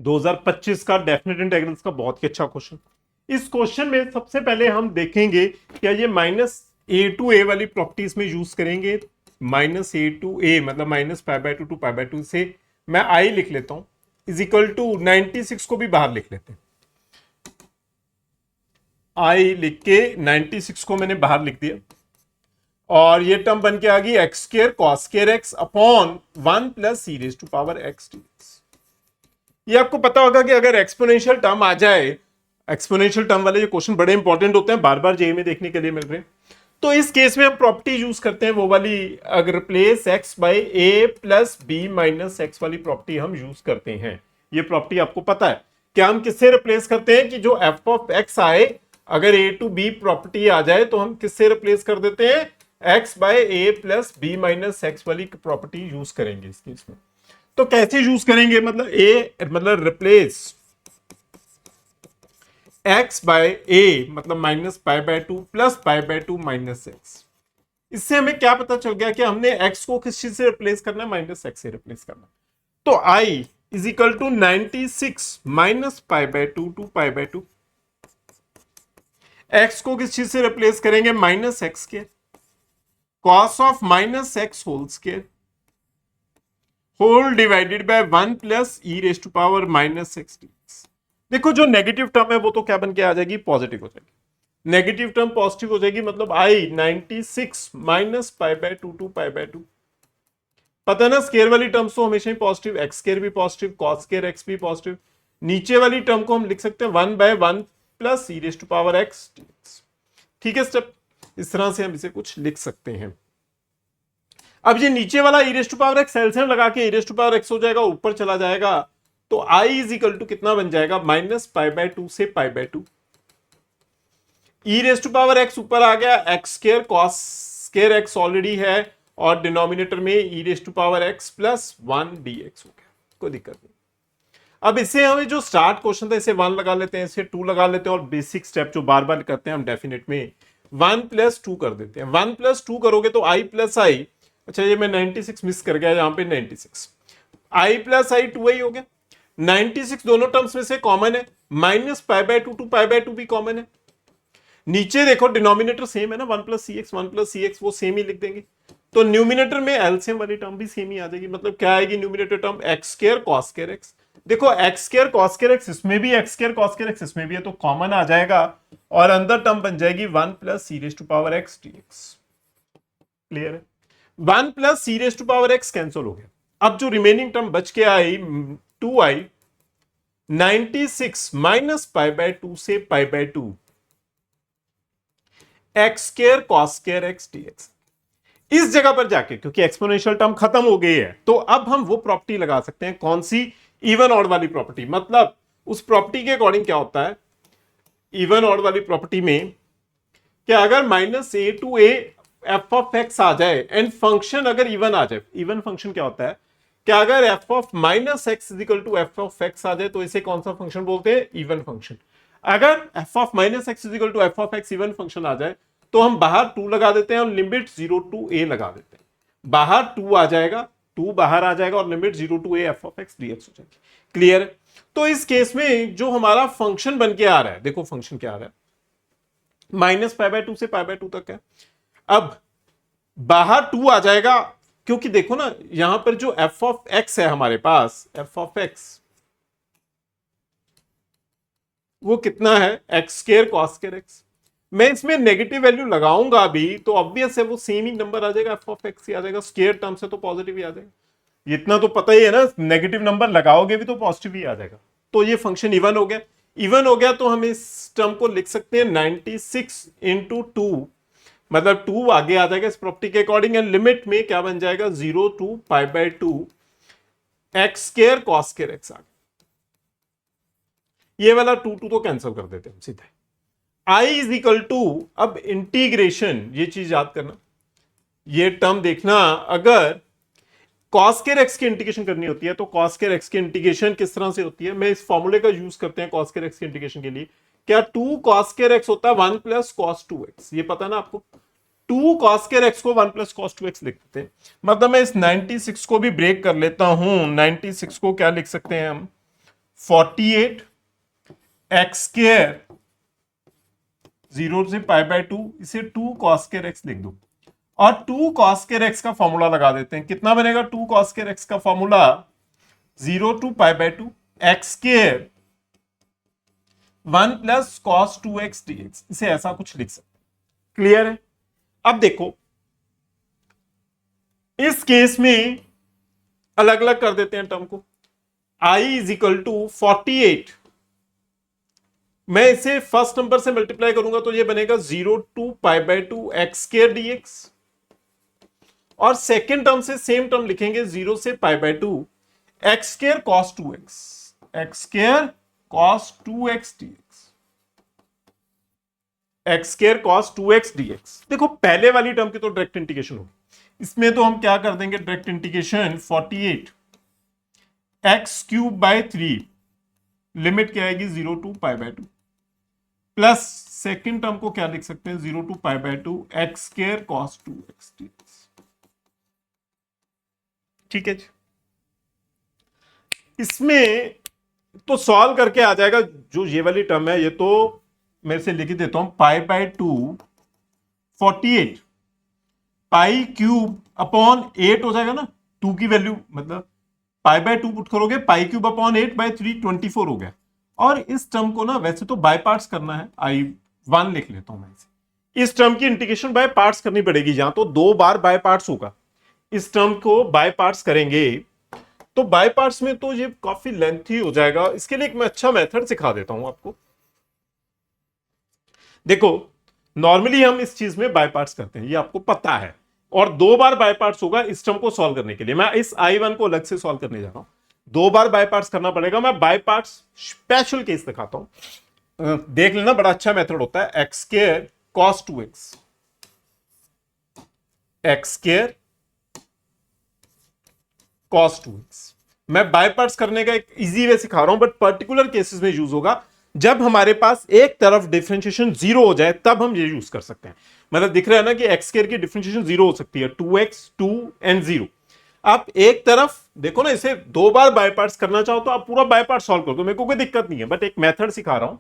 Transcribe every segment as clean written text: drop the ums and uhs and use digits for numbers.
2025 का definite integrals का बहुत ही अच्छा क्वेश्चन। इस क्वेश्चन में सबसे पहले हम देखेंगे क्या ये माइनस ए टू ए वाली प्रॉपर्टीज में यूज करेंगे। माइनस ए टू ए मतलब minus pi by two to pi by two से मैं आई लिख लेता हूं इज इक्वल टू 96 को भी बाहर लिख लेते हैं। आई लिख के 96 को मैंने बाहर लिख दिया और ये टर्म बन के आ गई x square cos square x upon 1 plus c raise to power x d x. ये आपको पता होगा कि अगर एक्सपोनेंशियल टर्म आ जाए, एक्सपोनेंशियल टर्म वाले जो क्वेश्चन बड़े इंपॉर्टेंट होते हैं, बार बार जेई में देखने के लिए मिल रहे हैं, तो इस केस में हम प्रॉपर्टी यूज करते हैं वो वाली, अगर replace x by a plus b minus x वाली प्रॉपर्टी हम यूज करते हैं। ये प्रॉपर्टी आपको पता है क्या हम किससे रिप्लेस करते हैं कि जो एफ ऑफ एक्स आए, अगर ए टू बी प्रॉपर्टी आ जाए तो हम किससे रिप्लेस कर देते हैं, एक्स बाय ए प्लस बी माइनस एक्स वाली प्रॉपर्टी यूज करेंगे इस केस में। तो कैसे यूज करेंगे, मतलब ए मतलब रिप्लेस एक्स बाय ए मतलब minus pi by two plus pi by to minus x. इससे हमें क्या पता चल गया कि हमने एक्स को किस चीज से रिप्लेस करना है, माइनस एक्स से रिप्लेस करना। तो I is equal to 96 minus pi by two to pi by two. X को किस चीज से रिप्लेस करेंगे, माइनस एक्स के cos of minus X whole square whole divided by 1 plus E raise to power minus X D. देखो जो negative term है वो तो क्या बन के आ जाएगी, पॉजिटिव हो जाएगी। नेगेटिव टर्म पॉजिटिव हो जाएगी, मतलब I 96 minus pi by two to pi by two. पता है ना स्केयर वाली टर्म्स तो हमेशा ही पॉजिटिव, एक्स स्केयर भी पॉजिटिव, कॉस स्केयर एक्स भी पॉजिटिव। नीचे वाली टर्म को हम लिख सकते हैं 1 by 1 plus E raise to power x. ठीक है स्टेप, इस तरह से हम इसे कुछ लिख सकते हैं। अब ये नीचे वाला E raise to power X LCM लगा के E raise to power X हो जाएगा, ऊपर चला जाएगा, तो आई इज इक्वल टू कितना बन जाएगा, माइनस पाई बाय टू से pi by two. E raise to power X ऊपर आ गया, X square cos square X already है और डिनोमिनेटर में E raise to power X plus 1 dx हो गया, कोई दिक्कत नहीं। अब इसे हमें जो स्टार्ट क्वेश्चन था इसे 1 लगा लेते हैं, इसे 2 लगा लेते हैं और बेसिक स्टेप जो बार बार करते हैं हम डेफिनेट में 1 प्लस 2 कर देते हैं। 1 प्लस 2 करोगे तो आई प्लस आई, अच्छा ये मैं 96 मिस कर गया यहां पे, 96 आई प्लस आई 2 आई हो गया। 96 दोनों टर्म्स में से कॉमन है, minus pi by two to pi by two भी कॉमन है। नीचे देखो डिनोमिनेटर सेम है ना, 1 plus c x, 1 plus c x वो सेम ही लिख देंगे, तो न्यूमिनेटर में एलसीएम वाली टर्म भी सेम ही आ जाएगी। मतलब क्या आएगी numerator term, X square cos square X. देखो X square cos square X इसमें भी, X square cos square X इसमें भी है, तो कॉमन आ जाएगा और अंदर टर्म बन जाएगी 1 plus c raise to power x dx. Clear है, 1 plus c raise to power x cancel हो गया। अब जो रिमेनिंग टर्म बच के आई 2 I 96 minus pi by two से pi by two x square cos square x dx. इस जगह पर जाके क्योंकि एक्सपोनेंशियल टर्म खत्म हो गई है तो अब हम वो प्रॉपर्टी लगा सकते हैं, कौन सी, इवन ऑड वाली प्रॉपर्टी। मतलब उस प्रॉपर्टी के अकॉर्डिंग क्या होता है, इवन ऑड वाली प्रॉपर्टी में क्या अगर minus A to A F of X आ जाए एंड फंक्शन अगर इवन आ जाए, इवन फंक्शन क्या होता है, क्या अगर F of minus X is equal to F of X आ जाए तो इसे कौन सा फंक्शन बोलते हैं, इवन फंक्शन। अगर F of minus X is equal to F of X even function आ जाए तो हम बाहर 2 लगा देते हैं और लिमिट 0 टू ए लगा देते हैं। बाहर 2 आ जाएगा, 2 बाहर आ जाएगा और limit 0 to A F of x dx हो जाएगी। क्लियर है, तो इस केस में जो हमारा फंक्शन बन के आ रहा है, देखो फंक्शन क्या आ रहा है, माइनस पाई बाय टू से पाई बाय टू तक है। अब बाहर 2 आ जाएगा क्योंकि देखो ना यहां पर जो एफ ऑफ एक्स है हमारे पास, एफ ऑफ एक्स वो कितना है, x square cos square x. मैं इसमें नेगेटिव वैल्यू लगाऊंगा भी तो ऑब्वियस है वो सेम ही नंबर आ जाएगा, एफ ऑफ एक्स ही आ जाएगा, स्क्वायर टर्म से तो पॉजिटिव ही आ जाएगा। इतना तो पता ही है ना, नेगेटिव नंबर लगाओगे भी तो पॉजिटिव ही आ जाएगा। तो ये फंक्शन इवन हो गया, इवन हो गया तो हम इस टर्म को लिख सकते हैं 96 इंटू 2, मतलब 2 आगे आ जाएगा इस प्रॉपर्टी के अकॉर्डिंग एंड लिमिट में क्या बन जाएगा 0 to pi by two x square cos square X आ गया। ये वाला 2 2 तो कैंसिल कर देते हैं हम सीधे। आई इज इक्वल टू, अब इंटीग्रेशन, ये चीज याद करना, ये टर्म देखना, अगर कॉस स्क्वायर एक्स की इंटीग्रेशन करनी होती है तो कॉस स्क्वायर एक्स की इंटीग्रेशन किस तरह से होती है, मैं इस फॉर्मूले का यूज करते हैं कॉस स्क्वायर एक्स की इंटीग्रेशन के लिए। क्या 2 कॉस स्क्वायर एक्स होता है 1 प्लस कॉस 2x, ये पता ना आपको। 2 कॉस स्क्वायर एक्स को 1 प्लस कॉस 2x लिख देते हैं। मतलब मैं इस 96 को भी ब्रेक कर लेता हूं, 96 को क्या लिख सकते हैं हम, 48 एक्स स्क्वायर 0 से पाई बाय 2, इसे 2 कॉस स्क्वायर एक्स लिख दो और 2 कॉस स्क्वायर एक्स का फॉर्मूला लगा देते हैं। कितना बनेगा 2 कॉस स्क्वायर एक्स का formula? 0 to pi by 2 x square 1 plus cos 2x dx, इसे ऐसा कुछ लिख सकते हैं। क्लियर है? अब देखो इस केस में अलग अलग कर देते हैं टर्म को। i इज इक्वल टू 48, मैं इसे फर्स्ट नंबर से मल्टीप्लाई करूंगा तो ये बनेगा 0 to pi by 2 x square dx, और सेकेंड टर्म से सेम टर्म लिखेंगे 0 से pi by 2 x square cos 2x, x square cos 2x dx, x square cos 2x dx। देखो पहले वाली टर्म की तो डायरेक्ट इंटीग्रेशन होगी, इसमें तो हम क्या कर देंगे direct integration 48 x cube by 3, limit क्या आएगी 0 to pi by 2, plus second term को क्या लिख सकते हैं 0 to pi by 2 x square cos 2x dx। ठीक है जी, इसमें तो सॉल्व करके आ जाएगा। जो ये वाली टर्म है ये तो मैं से लिख देता हूं, पाई बाय 2 48 पाई क्यूब अपॉन 8 हो जाएगा ना, 2 की वैल्यू मतलब पाई बाय 2 पुट करोगे पाई क्यूब अपॉन 8 बाय 3 24 हो गया। और इस टर्म को ना वैसे तो बाय पार्ट्स करना है, I1 लिख लेता हूं मैं इसे। इस टर्म की इंटीग्रेशन बाय पार्ट्स करनी पड़ेगी, जहां तो 2 बार बाय पार्ट्स होगा, इस टर्म को बाय पार्ट्स करेंगे तो बाय पार्ट्स में तो ये काफी लेंथी हो जाएगा। इसके लिए एक मैं अच्छा मेथड सिखा देता हूं आपको। देखो नॉर्मली हम इस चीज में बाय पार्ट्स करते हैं, ये आपको पता है, और 2 बार बाय पार्ट्स होगा इस टर्म को सॉल्व करने के लिए। मैं इस I1 को अलग से सॉल्व करने जा रहा हूं, 2 बार बाय पार्ट्स करना पड़ेगा। मैं बाय पार्ट्स स्पेशल केस दिखाता हूं, देख लेना, बड़ा अच्छा मेथड होता है। X square cos 2x, x square cos 2x। मैं बाय पार्ट्स करने का एक इजी वे सिखा रहा हूं, बट पर्टिकुलर केसेस में यूज होगा जब हमारे पास एक तरफ डिफरेंशिएशन 0 हो जाए, तब हम ये यूज कर सकते हैं। मतलब दिख रहा है ना कि एक्स स्क्वायर की डिफरेंशिएशन 0 हो सकती है, 2x 2 एंड 0। आप एक तरफ देखो ना, इसे 2 बार बाय पार्ट्स करना चाहो तो आप पूरा बाय पार्ट सॉल्व कर दो, मेरे को कोई दिक्कत नहीं है, बट एक मेथड सिखा रहा हूं।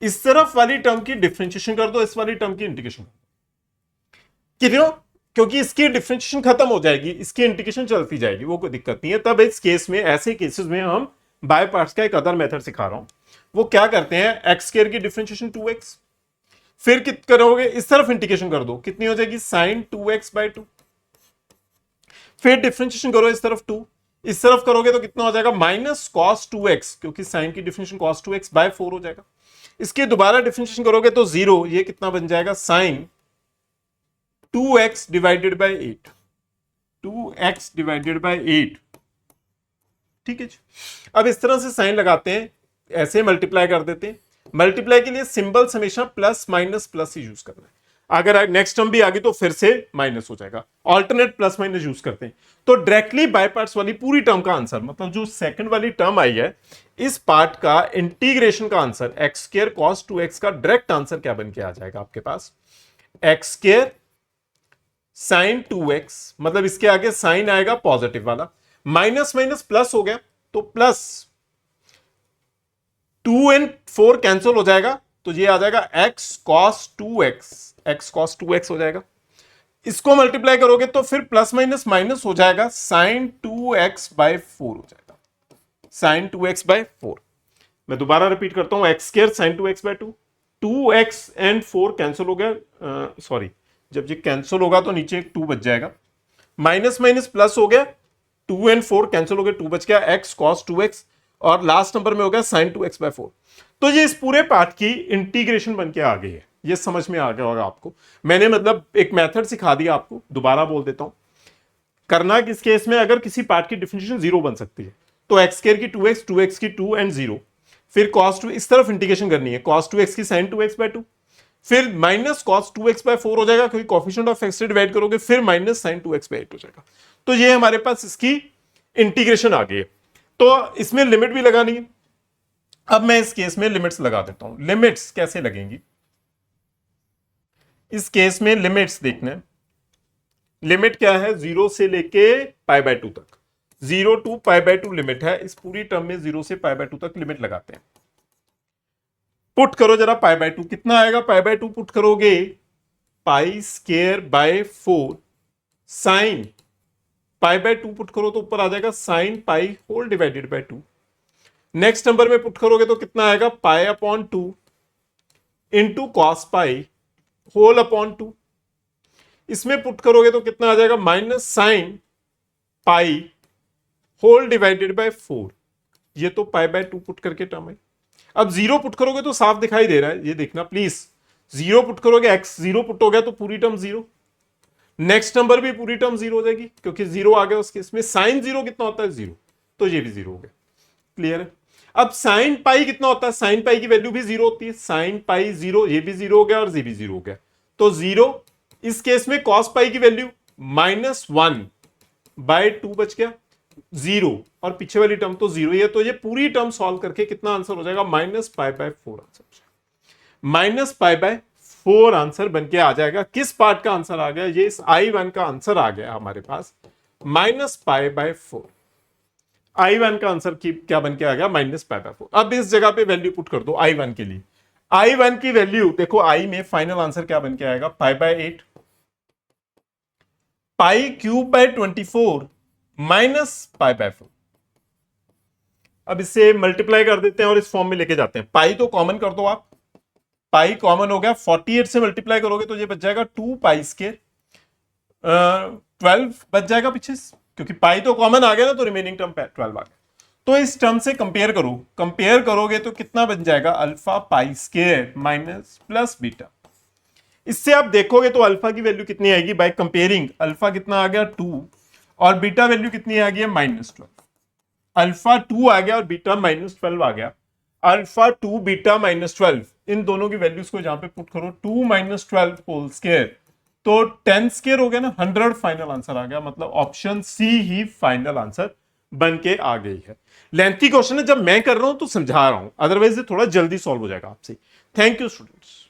इस तरफ वाली टर्म की डिफरेंशिएशन कर दो, इस वाली टर्म की इंटीग्रेशन क्यों? क्योंकि इसकी डिफरेंशिएशन खत्म हो जाएगी, इसकी इंटीग्रेशन चलती जाएगी, वो कोई दिक्कत नहीं है। तब इस केस में, ऐसे केसेस में हम बाय पार्ट्स का एक अदर मेथड सिखा रहा हूं। वो क्या करते हैं, एक्स स्क्वायर की डिफरेंशिएशन 2x, फिर कित करोगे इस तरफ इंटीग्रेशन कर दो, कितनी हो जाएगी साइन 2x बाय 2, फिर डिफरेंशिएशन करो इस तरफ 2, इस तरफ करोगे तो कितना हो जाएगा माइनस कॉस 2x, क्योंकि साइन की डिफरेंशिएशन cos 2x बाय 4 हो जाएगा। इसके दोबारा डिफरेंशिएशन करोगे तो 0, ये कितना बन जाएगा sine 2x divided by 8, 2x divided by 8। ठीक है जी, अब इस तरह से साइन लगाते हैं, ऐसे मल्टीप्लाई कर देते हैं। मल्टीप्लाई के लिए सिंबल्स हमेशा प्लस माइनस प्लस ही यूज करना है। अगर नेक्स्ट टर्म भी आ गई तो फिर से माइनस हो जाएगा, ऑल्टरनेट प्लस माइनस यूज करते हैं। तो डायरेक्टली बाय पार्ट्स वाली पूरी टर्म का आंसर, मतलब जो सेकंड वाली टर्म आई है, इस पार्ट का इंटीग्रेशन का answer x square cos 2x का डायरेक्ट आंसर क्या बन के आ जाएगा आपके पास, एक्स स्क्वायर साइन 2x, मतलब इसके आगे साइन आएगा पॉजिटिव वाला, माइनस माइनस प्लस हो गया तो प्लस 2 एंड 4 कैंसिल हो जाएगा, तो ये आ जाएगा x cos 2x, x cos 2x हो जाएगा। इसको मल्टीप्लाई करोगे तो फिर प्लस माइनस माइनस हो जाएगा, साइन 2x बाय 4 हो जाएगा, साइन 2x बाय 4। मैं दोबारा रिपीट करता हूं, x square sine 2x by 2, 2x and 4 cancel हो गया, सॉरी जब ये कैंसिल होगा तो नीचे एक 2 बच जाएगा, माइनस माइनस प्लस हो गया, 2 एंड 4 कैंसिल हो गए, 2 बच गया, x cos 2x, और लास्ट नंबर में हो गया sin 2x बाय 4। तो ये इस पूरे पार्ट की इंटीग्रेशन बन के आ गई है, ये समझ में आ गया होगा आपको। मैंने मतलब एक मेथड सिखा दिया आपको, दोबारा बोल देता हूं। करना किस केस में, अगर किसी पार्ट की डिफरेंशिएशन 0 बन सकती है तो एक्स स्क्वायर की 2x, 2x की 2 एंड 0, फिर cos 2 इस तरफ इंटीग्रेशन करनी है, cos 2x की sin 2x बाय 2, फिर माइनस cos 2x बाय 4 हो जाएगा, क्योंकि कोफिशिएंट ऑफ एक्स से डिवाइड करोगे, फिर माइनस sin 2x बाय 8 हो जाएगा। तो ये हमारे पास इसकी इंटीग्रेशन आ गई है। तो इसमें लिमिट भी लगानी है। अब मैं इस केस में लिमिट्स लगा देता हूं। लिमिट्स कैसे लगेंगी इस केस में, लिमिट्स देखना है। लिमिट क्या है, 0 से लेके पाई बाय 2 तक। 0 टू π/2 लिमिट है, इस पूरी टर्म में 0 से π/2 तक लिमिट लगाते हैं। पुट करो जरा π/2, कितना आएगा π/2 पुट करोगे, π² साइन π/2 पुट करो तो ऊपर आ जाएगा sine pi whole divided by 2। Next number में पुट करोगे तो कितना आएगा π/2 into cos pi whole upon 2। इसमें पुट करोगे तो कितना आ जाएगा minus sine pi whole divided by 4। ये तो π/2 पुट करके टर्म है। अब 0 पुट करोगे तो साफ दिखाई दे रहा है, ये देखना प्लीज। 0 पुट करोगे, x 0 पुट हो गया तो पूरी टर्म 0, नेक्स्ट नंबर भी पूरी टर्म 0 हो जाएगी क्योंकि 0 आ गया उसके। इसमें साइन 0 कितना होता है 0, तो ये भी 0 हो गया। क्लियर है। अब साइन पाई कितना होता है, साइन पाई की वैल्यू भी 0 होती है, साइन पाई 0, ये भी 0 हो गया और ये भी 0 हो गया, तो 0। इस केस में कॉस पाई की वैल्यू -1/2 बच गया, 0 और पीछे वाली टर्म तो 0 ही है, तो ये पूरी टर्म सॉल्व करके कितना आंसर हो जाएगा -π/4 आंसर, -π/4 आंसर बन के आ जाएगा। किस पार्ट का आंसर आ गया, ये इस I1 का आंसर आ गया हमारे पास -π/4। I1 का आंसर क्या बन के आ गया -π/4। अब इस जगह पे वैल्यू पुट कर दो I1 के लिए। I1 की वैल्यू देखो, I में फाइनल आंसर क्या बन के आएगा π/8 π³ 24 -π/4। अब इसे मल्टीप्लाई कर देते हैं और इस फॉर्म में लेके जाते हैं। पाई तो कॉमन कर दो आप, पाई कॉमन हो गया, 48 से मल्टीप्लाई करोगे तो ये बच जाएगा 2π², 12 बच जाएगा पीछे, क्योंकि पाई तो कॉमन आ गया ना, तो रिमेनिंग टर्म 12 आ गया। तो इस टर्म से कंपेयर करो, कंपेयर करोगे तो कितना बन जाएगा अल्फा π² माइनस प्लस बीटा। इससे आप देखोगे तो अल्फा की वैल्यू कितनी आएगी, बाय कंपेयरिंग अल्फा कितना आ गया 2 और बीटा वैल्यू कितनी आ गई है -12। अल्फा 2 आ गया और बीटा -12 आ गया। अल्फा 2 बीटा -12, इन दोनों की वैल्यूज को जहां पे पुट करो 2 - 12 होल स्क्वायर, तो 10² हो गया ना, 100 फाइनल आंसर आ गया। मतलब ऑप्शन सी ही फाइनल आंसर बन के आ गई है। लेंथी क्वेश्चन है, जब मैं कर रहा हूं तो समझा रहा हूं, अदरवाइज ये थोड़ा जल्दी सॉल्व हो जाएगा आपसे। Thank you students.